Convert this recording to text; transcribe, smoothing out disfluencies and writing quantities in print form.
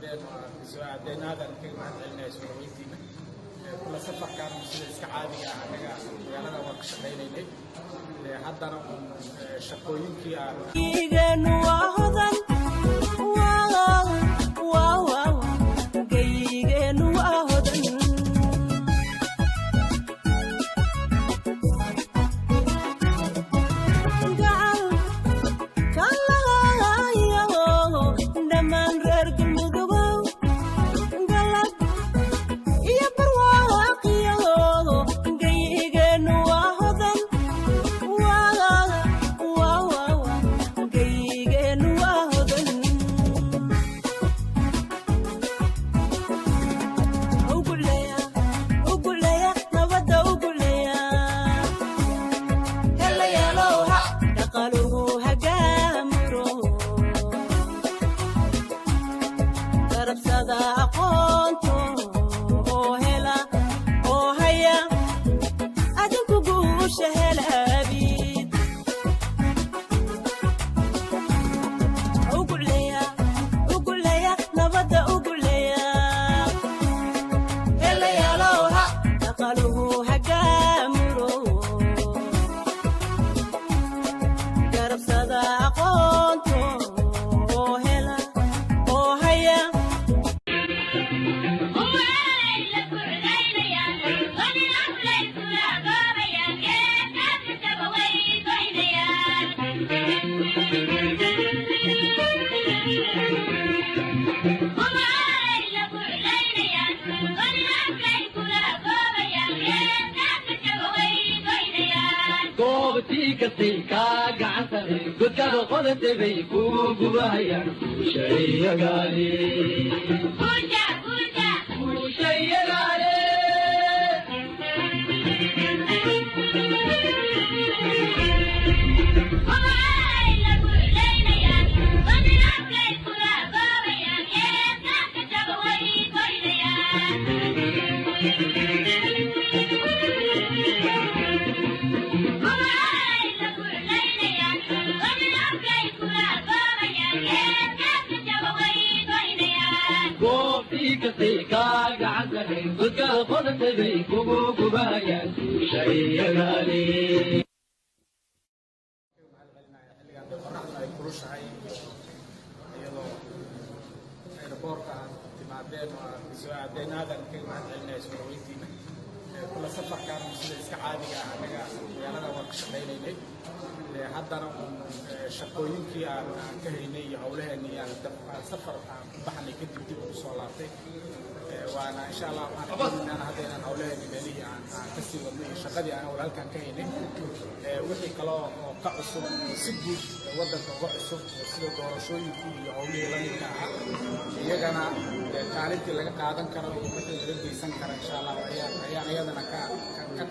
timaadeen soo aadeen aadan ka mahadcelinay soo dhaweyntiina kula safarkan sida iska caadiga ah anaga magaalada waan ka shaqeynaynay haddana shaqooyinkii aan waa hodan gaygeenu waa hodan kula safarkan sida iska caadiga ah anaga magaalada waan ka shaqeynaynay haddana shaqooyinkii aan ka haynay iyo hawlaheennii aan safar aan ku baxnay kadib dib ugu soo laabtay waana insha allah waxaan rajaynaynaa hadda inaan hawlaheennii meelihii aan ka sii wadno iyo shaqadii aan walaalkan ka haynay wixii kale oo ka cusub si guud waddanka uga cusub sida doorashooyinkii iyo hawlihii la midka ahaa iyagana kaalintii laga qaadan karo iyo wixii laga geysan karo insha allah ayaan iyadana ka